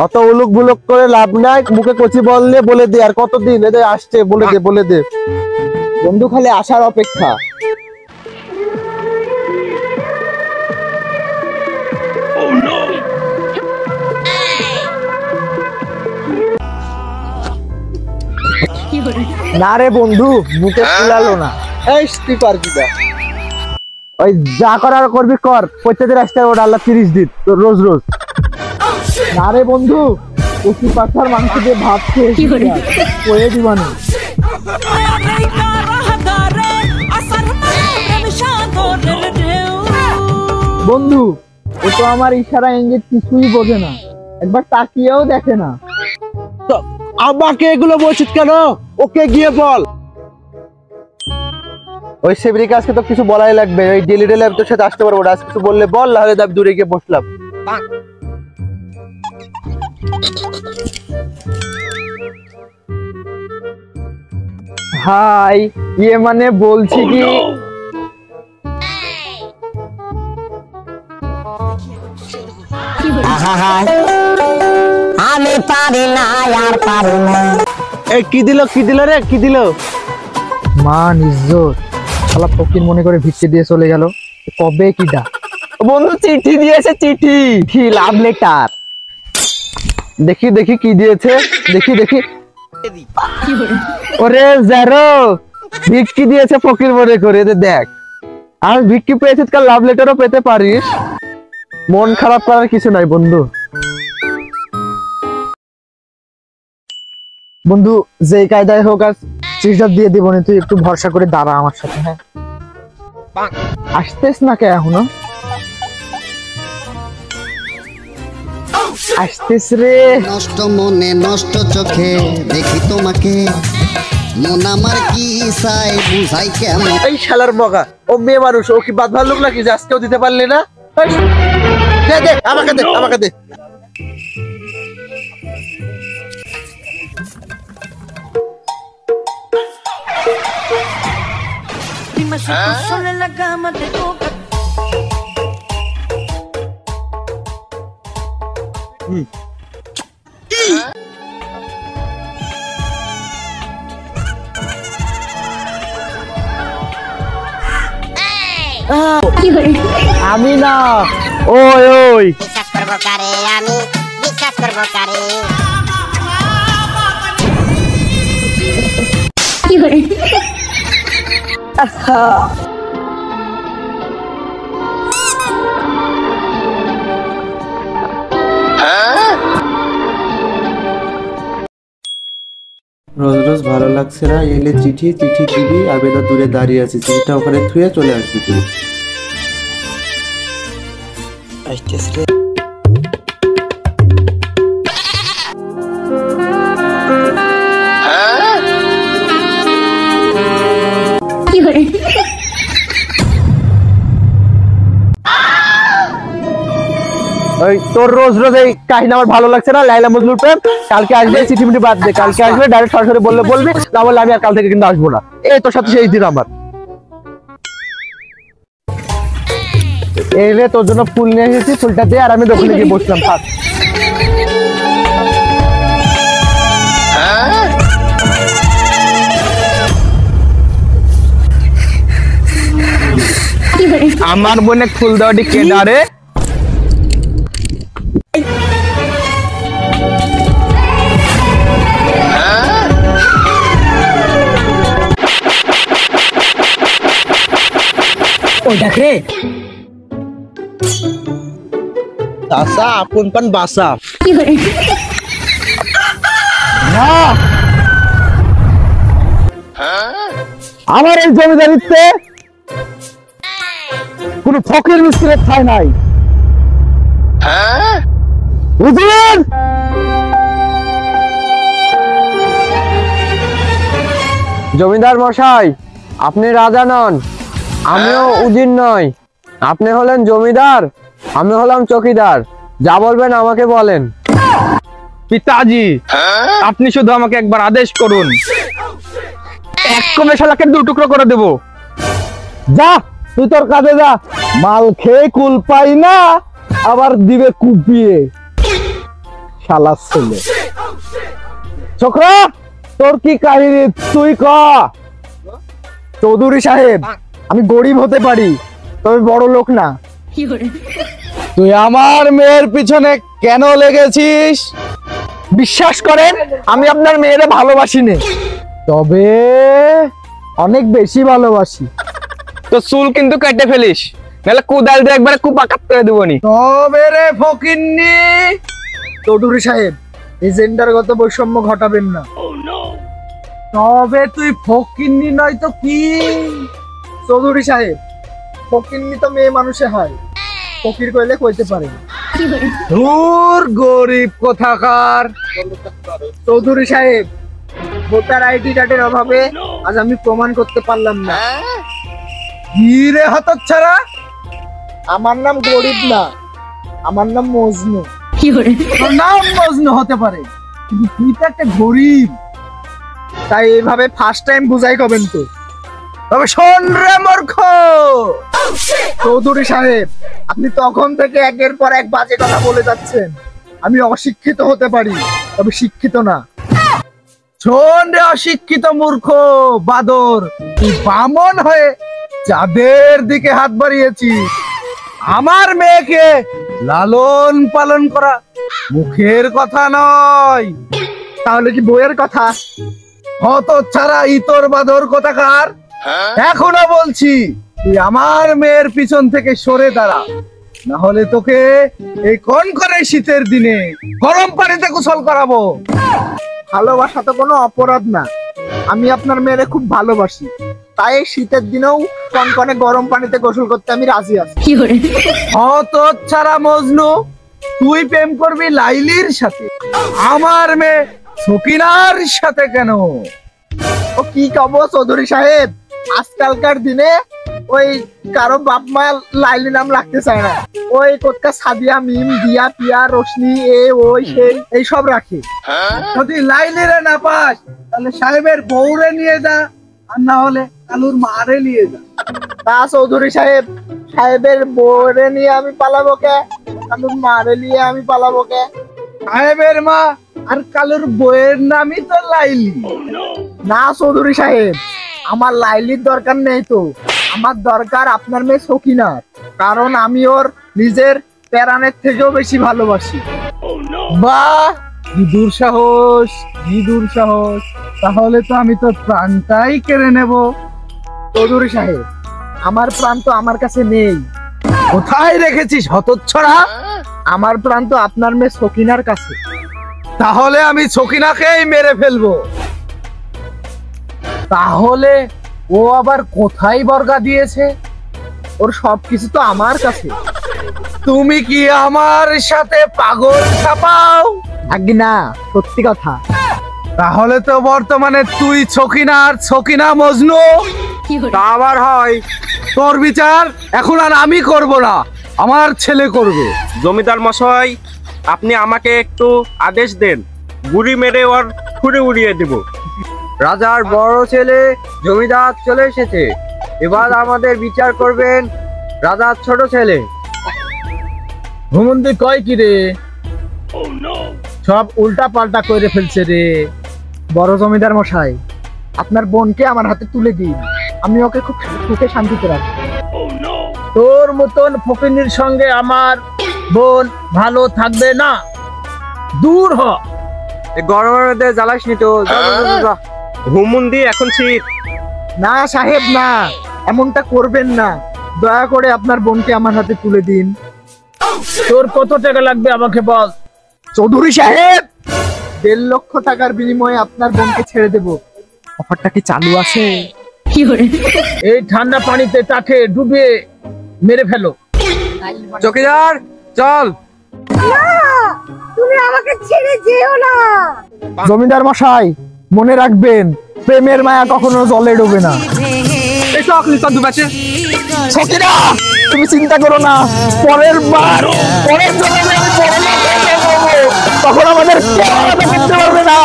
অত উলুক বুলুক করে লাভ নাই, মুখে কচি বললে বলে দে। আর কতদিন এদের আসছে বলে দে, বলে দে। বন্ধু খালি আসার অপেক্ষা। না রে বন্ধু, মুখে ফুলালো না। এই তুই কর কি দা, ওই যা করার করবি কর, প্রত্যেকের রাস্তায় ওটা আল্লাহ 30 দিন তোর রোজ রোজ। না রে বন্ধু, কচি পাঠার মাংস দিয়ে ভাত খেয়ে দিবানি। বন্ধু ও তো আমার ইশারা ইঙ্গিত কিছুই বোঝে না, একবার তাকিয়েও দেখে না। আমাকে এগুলো বলছিস কেন? ওকে গিয়ে বল। ওই সেবরিকে আজকে তো কিছু বলাই লাগবে। ওই ডেলি ডেলি আমি তোর সাথে আসতে পারবো না, আজ কিছু বললে বল, নাহলে আমি দূরে গিয়ে বসলাম। হাই, ইয়ে মানে বলছি কি আমি পারি না আর পারি না। এই কি দিল, কি দিল রে, কি দিল? মান ইজ্জত শালা ফকির মনে করে ভিক্ষে দিয়ে চলে গেল। কবে কিটা? বন্ধু চিঠি দিয়েছে, চিঠি, কি লাভ লেটার। দেখি দেখি কি দিয়েছে, দেখি দেখি। ওরে জারো, ভিক্ষি দিয়েছে ফকির মনে করে, দেখ। আর ভিক্ষি পেয়েছিস, কাল লাভ লেটারও পেতে পারিস। মন খারাপ করার কিছু নাই বন্ধু। বন্ধু যে কায়দায় হোক আর চিঠিটা দিয়ে দিব, তুই একটু ভরসা করে দাঁড়া আমার সাথে। হ্যাঁ, আসতেস না কে এখনো? আসতেস রে। নষ্ট মনে নষ্ট চোখে দেখি তোমাকে, মন আমার কি চাই বুঝাই কেমন। এই শালার মগা, ও মেয়ে মানুষ, ও কি বাদ ভাল্লুক নাকি যে আজকেও দিতে পারলি না? দে দে, আমাকে দে, আমাকে দে। আমি না, ওই ওই বিশ্বাস করবো কারে, আমি বিশ্বাস করবো কারে। রোজ রোজ ভালো লাগছে না, এলে চিঠি চিঠি দিবি, আবেদা দূরে দাঁড়িয়ে আছে, চিঠিটা ওখানে থুয়ে চলে আসবি তুই। ওই তোর রোজ রোজ এই কাহিনী আমার ভালো লাগছে না। লাইলা মজনুর প্রেম, কালকে আসবে, চিঠি মিঠি বাদ দে, কালকে আসবে ডাইরেক্ট সরাসরি বললে বলবি, না বললে আমি আর কাল থেকে কিন্তু আসবো না। এই তোর সাথে সেই দিন আমার। এই রে তোর জন্য ফুল নিয়ে এসেছি, ফুলটা দে, আর আমি দোকানে গিয়ে বসলাম। থাক। আমার বোনে ফুল দেওয়াটি কে দাঁড়ে? বাসা আপন পান বাসা। আমার এই জমিদারিতে কোন ফকির মিস্ত্রির ঠাঁই নাই। হুজুর, জমিদার মশাই, আপনি রাজা নন, আমিও উজির নই। আপনি হলেন জমিদার, আমি হলাম চকিদার। যা বলবেন আমাকে বলেন। পিতাজি, আপনি শুধু আমাকে একবার আদেশ করুন, এক কমে শালাকে 2 টুকরো করে দেব। যা, তুই তোর কাজে যা। মাল খেয়ে কুল পাই না, আবার দিবে কুপিয়ে। শালা ছেলে। ছোকরা, তোর কি কাহিনী তুই ক। চৌধুরী সাহেব, আমি গরিব হতে পারি, তবে বড় লোক না। তুই আমার মেয়ের পিছনে কেন লেগেছিস? বিশ্বাস করেন, আমি আপনার মেয়েরে ভালোবাসি নে, তবে অনেক বেশি ভালোবাসি। তো চুল কিন্তু কেটে ফেলিস, নাহলে কুদাল দিয়ে একবারে কুপাকাত করে দেবনি। তবে রে ফকিন্নি। চৌধুরী সাহেব, এই জেন্ডারগত বৈষম্য ঘটাবেন না। তবে তুই ফকিন্নি নয় তো কি? চৌধুরী সাহেব, ফকিন্নি তো মেয়ে মানুষে হয়, ফকির কইলে কইতে পারে। ধুর গরিব কোথাকার। চৌধুরী সাহেব, ভোটার আইডি কার্ডের অভাবে আজ আমি প্রমাণ করতে পারলাম না। কি রে হতচ্ছাড়া? আমার নাম গরিব না, আমার নাম মজনু। তোর নাম মজনু হতে পারে, কিন্তু তুই তো একটা গরিব। তাই এইভাবে ফার্স্ট টাইম বুঝাই কবেন তো। তবে শোন রে মূর্খ। চৌধুরী সাহেব, আপনি তখন থেকে একের পর এক বাজে কথা বলে যাচ্ছেন। আমি অশিক্ষিত হতে পারি, তবে শিক্ষিত না। শোন রে অশিক্ষিত মূর্খ বাদর, তুই বামন হয়ে যাদের দিকে হাত বাড়িয়েছিস, আমার মেয়েকে লালন পালন করা মুখের কথা নয়। তাহলে কি বইয়ের কথা? হতচ্ছাড়া ইতর বাদর কোথাকার। এখনো বলছি, তুই আমার মেয়ের পিছন থেকে সরে দাঁড়া, না হলে তোকে এই কনকনে শীতের দিনে গরম পানিতে গোসল করাবো। ভালোবাসা তো কোনো অপরাধ না। আমি আপনার মেয়েরে খুব ভালোবাসি, তাই এই শীতের দিনেও কনকনে গরম পানিতে গোসল করতে আমি রাজি আছি। হতচ্ছাড়া মজনু, তুই প্রেম করবি লাইলির সাথে, আমার মেয়ে সকিনার সাথে কেন? ও কি কব চৌধুরী সাহেব, আজকালকার দিনে ওই কারো বাপ মা লাইলি নাম রাখতে চায় না। ওই কোটকা সাদিয়া, মিম, দিয়া, পিয়া, রোশনি, এ ওই সেই এইসব রাখে। যদি লাইলিরে না পাস, তাহলে সাহেবের বউরে নিয়ে যা, আর না হলে কালুর মারে নিয়ে যা। তা চৌধুরী সাহেব, সাহেবের বউরে নিয়ে আমি পালাবো কে? কালুর মারে নিয়ে আমি পালাবো কে? সাহেবের মা আর কালুর বউয়ের নামই তো লাইলি। না চৌধুরী সাহেব, আমার লাইলির দরকার নেই তো, আমার দরকার আপনার মেয়ে সকিনার। কারণ আমি ওর নিজের প্যারানের থেকেও বেশি ভালোবাসি। বাহ, কি দুঃসাহস, কি দুঃসাহস! তাহলে তো আমি তো প্রাণটাই কেড়ে নেব। চৌধুরী সাহেব, আমার প্রাণ তো আমার কাছে নেই। কোথায় রেখেছিস হতচ্ছাড়া? আমার প্রাণ তো আপনার মেয়ে সকিনার কাছে। তাহলে আমি সকিনাকেই মেরে ফেলবো। তাহলে ও আবার কোথায় বর্গা দিয়েছে? ওর সবকিছু তো আমার কাছে। তুমি কি আমার সাথে পাগল ছাপাও? আগে না, সত্যি কথা। তাহলে তো বর্তমানে তুই সকিনা আর সকিনা মজনু। তা আবার হয়, তোর বিচার এখন আর আমি করব না, আমার ছেলে করবে। জমিদার মশাই, আপনি আমাকে একটু আদেশ দেন, গুড়ি মেরে ওর ছুঁড়ে উড়িয়ে দেব। রাজার বড় ছেলে জমিদার চলে এসেছে, এবার আমাদের বিচার করবেন রাজার ছোট ছেলে। ঘুমন্দি কয় কি রে? সব উল্টা পাল্টা করে ফেলছে রে। বড় জমিদার মশাই, আপনার বোনকে আমার হাতে তুলে দিন, আমি ওকে খুব সুখে শান্তিতে রাখি। তোর মতন ফকিনীর সঙ্গে আমার বোন ভালো থাকবে না, দূর হ। এই গরমের মধ্যে জ্বালাস নি তো, যা, যা, যা, যা। হুমুন্দি এখন শীত। না সাহেব, না, এমনটা করবেন না। দয়া করে আপনার বোনকে আমার হাতে তুলে দিন। তোর কত টাকা লাগবে আমাকে বল। চৌধুরী সাহেব, 1.5 লক্ষ টাকার বিনিময়ে আপনার বোনকে ছেড়ে দেব। অফারটা কি চালু আছে? এই ঠান্ডা পানিতে তাকে ডুবিয়ে মেরে ফেলো। চকিদার চল। তুমি আমাকে ছেড়ে যেও না। জমিদার মশাই, মনে রাখবেন, প্রেমের মায়া কখনো জলে ডোবে না। এই চকলি তো দুবাচে। সকিনা, তুমি চিন্তা করো না, পরের জন্মে আমি বড়লোক হয়ে যাবো। তখন আমাদের কেউ আমাকে কিনতে পারবে না।